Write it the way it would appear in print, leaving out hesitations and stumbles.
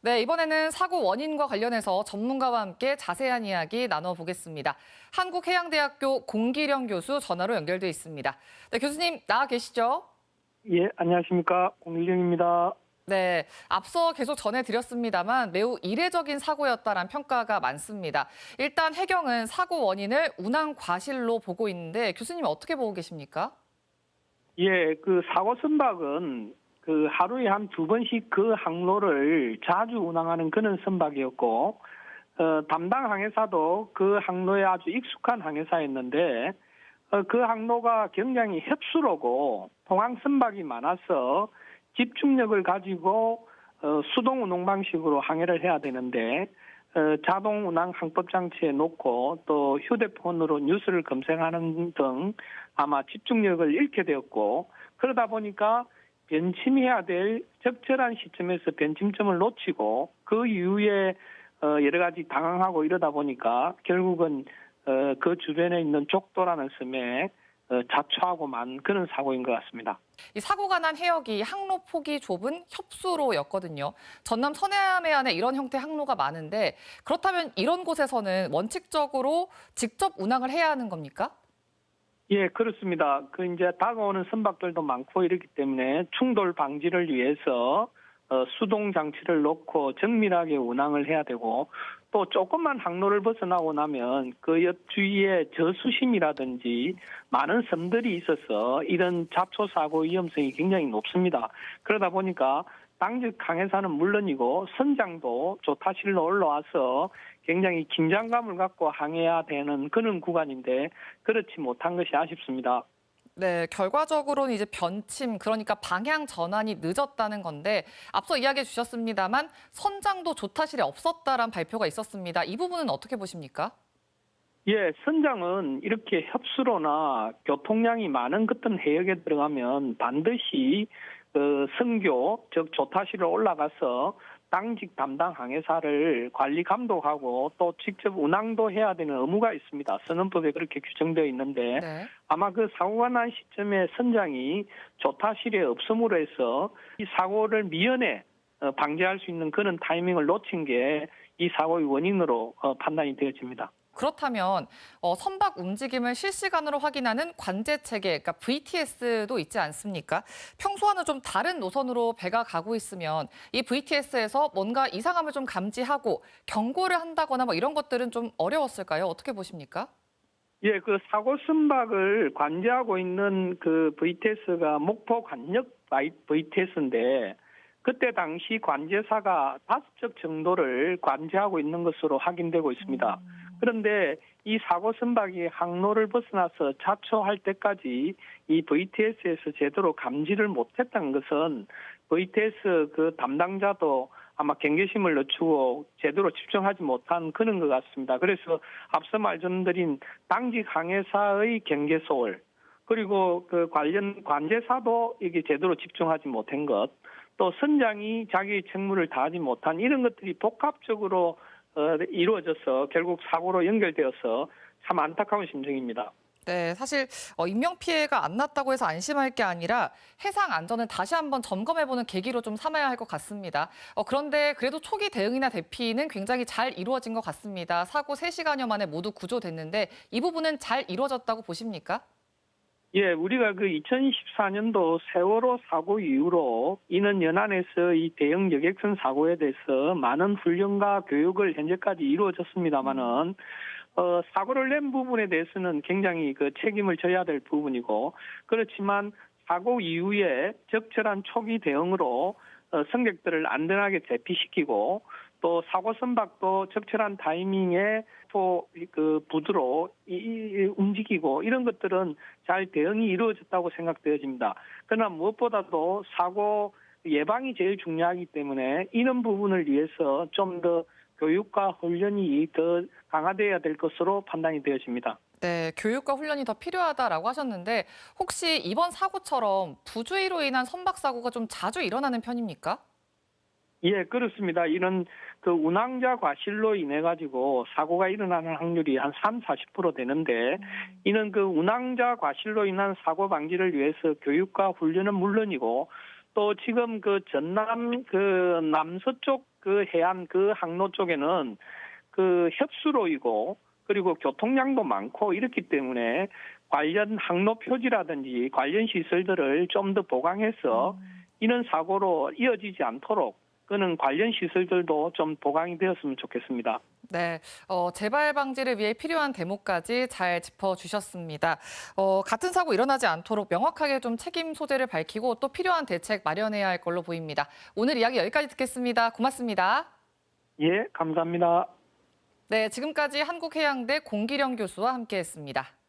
네, 이번에는 사고 원인과 관련해서 전문가와 함께 자세한 이야기 나눠보겠습니다. 한국해양대학교 공기령 교수 전화로 연결돼 있습니다. 네, 교수님 나와 계시죠? 예, 안녕하십니까. 공일령입니다. 네, 앞서 계속 전해드렸습니다만 매우 이례적인 사고였다는 평가가 많습니다. 일단 해경은 사고 원인을 운항 과실로 보고 있는데 교수님 어떻게 보고 계십니까? 예, 그 사고 선박은 그 하루에 한 두 번씩 그 항로를 자주 운항하는 그런 선박이었고, 담당 항해사도 그 항로에 아주 익숙한 항해사였는데, 그 항로가 굉장히 협수로고 통항 선박이 많아서 집중력을 가지고 수동 운행 방식으로 항해를 해야 되는데, 자동 운항 항법 장치에 놓고 또 휴대폰으로 뉴스를 검색하는 등 아마 집중력을 잃게 되었고, 그러다 보니까 변침해야 될 적절한 시점에서 변침점을 놓치고 그 이후에 여러 가지 당황하고 이러다 보니까 결국은 그 주변에 있는 족도라는 섬에 자초하고 만 그런 사고인 것 같습니다. 이 사고가 난 해역이 항로 폭이 좁은 협수로였거든요. 전남 서해안에 이런 형태 항로가 많은데 그렇다면 이런 곳에서는 원칙적으로 직접 운항을 해야 하는 겁니까? 예, 그렇습니다. 그 이제 다가오는 선박들도 많고 이렇기 때문에 충돌 방지를 위해서 수동 장치를 놓고 정밀하게 운항을 해야 되고 또 조금만 항로를 벗어나고 나면 그 옆 주위에 저수심이라든지 많은 섬들이 있어서 이런 잡초 사고 위험성이 굉장히 높습니다. 그러다 보니까 당직 항해사는 물론이고 선장도 조타실로 올라와서 굉장히 긴장감을 갖고 항해해야 되는 그런 구간인데 그렇지 못한 것이 아쉽습니다. 네, 결과적으로는 이제 변침, 그러니까 방향 전환이 늦었다는 건데 앞서 이야기해 주셨습니다만 선장도 조타실에 없었다란 발표가 있었습니다. 이 부분은 어떻게 보십니까? 예, 선장은 이렇게 협수로나 교통량이 많은 어떤 해역에 들어가면 반드시 선교, 즉 조타실에 올라가서 당직 담당 항해사를 관리 감독하고 또 직접 운항도 해야 되는 의무가 있습니다. 선언법에 그렇게 규정되어 있는데 네. 아마 그 사고가 난 시점에 선장이 조타실에 없음으로 해서 이 사고를 미연에 방지할 수 있는 그런 타이밍을 놓친 게 이 사고의 원인으로 판단이 되어집니다. 그렇다면 선박 움직임을 실시간으로 확인하는 관제 체계, 그러니까 VTS도 있지 않습니까? 평소와는 좀 다른 노선으로 배가 가고 있으면 이 VTS에서 뭔가 이상함을 좀 감지하고 경고를 한다거나 뭐 이런 것들은 좀 어려웠을까요? 어떻게 보십니까? 예, 그 사고 선박을 관제하고 있는 그 VTS가 목포 관역 VTS인데 그때 당시 관제사가 5척 정도를 관제하고 있는 것으로 확인되고 있습니다. 그런데 이 사고 선박이 항로를 벗어나서 자초할 때까지 이 VTS에서 제대로 감지를 못했다는 것은 VTS 그 담당자도 아마 경계심을 늦추고 제대로 집중하지 못한 그런 것 같습니다. 그래서 앞서 말씀드린 당직 항해사의 경계 소홀, 그리고 그 관련 관제사도 이게 제대로 집중하지 못한 것, 또 선장이 자기의 책무를 다하지 못한 이런 것들이 복합적으로 이루어져서 결국 사고로 연결되어서 참 안타까운 심정입니다. 네, 사실 인명 피해가 안 났다고 해서 안심할 게 아니라 해상 안전을 다시 한번 점검해보는 계기로 좀 삼아야 할 것 같습니다. 그런데 그래도 초기 대응이나 대피는 굉장히 잘 이루어진 것 같습니다. 사고 3시간여 만에 모두 구조됐는데 이 부분은 잘 이루어졌다고 보십니까? 예, 우리가 그 2014년도 세월호 사고 이후로 이는 연안에서 이 대형 여객선 사고에 대해서 많은 훈련과 교육을 현재까지 이루어졌습니다마는 사고를 낸 부분에 대해서는 굉장히 그 책임을 져야 될 부분이고 그렇지만 사고 이후에 적절한 초기 대응으로 승객들을 안전하게 대피시키고 또 사고 선박도 적절한 타이밍에 또 그 부두로 움직이고 이런 것들은 잘 대응이 이루어졌다고 생각되어집니다. 그러나 무엇보다도 사고 예방이 제일 중요하기 때문에 이런 부분을 위해서 좀 더 교육과 훈련이 더 강화되어야 될 것으로 판단이 되어집니다. 네, 교육과 훈련이 더 필요하다라고 하셨는데 혹시 이번 사고처럼 부주의로 인한 선박 사고가 좀 자주 일어나는 편입니까? 예, 그렇습니다. 이런 그 운항자 과실로 인해 가지고 사고가 일어나는 확률이 한 40% 되는데 이는 그 운항자 과실로 인한 사고 방지를 위해서 교육과 훈련은 물론이고 또 지금 그 전남 그 남서쪽 그 해안 그 항로 쪽에는 그 협수로이고 그리고 교통량도 많고 이렇기 때문에 관련 항로 표지라든지 관련 시설들을 좀 더 보강해서 이런 사고로 이어지지 않도록 그는 관련 시설들도 좀 보강이 되었으면 좋겠습니다. 네, 재발 방지를 위해 필요한 대목까지 잘 짚어주셨습니다. 같은 사고 일어나지 않도록 명확하게 좀 책임 소재를 밝히고 또 필요한 대책 마련해야 할 걸로 보입니다. 오늘 이야기 여기까지 듣겠습니다. 고맙습니다. 예, 감사합니다. 네, 지금까지 한국해양대 공기령 교수와 함께했습니다.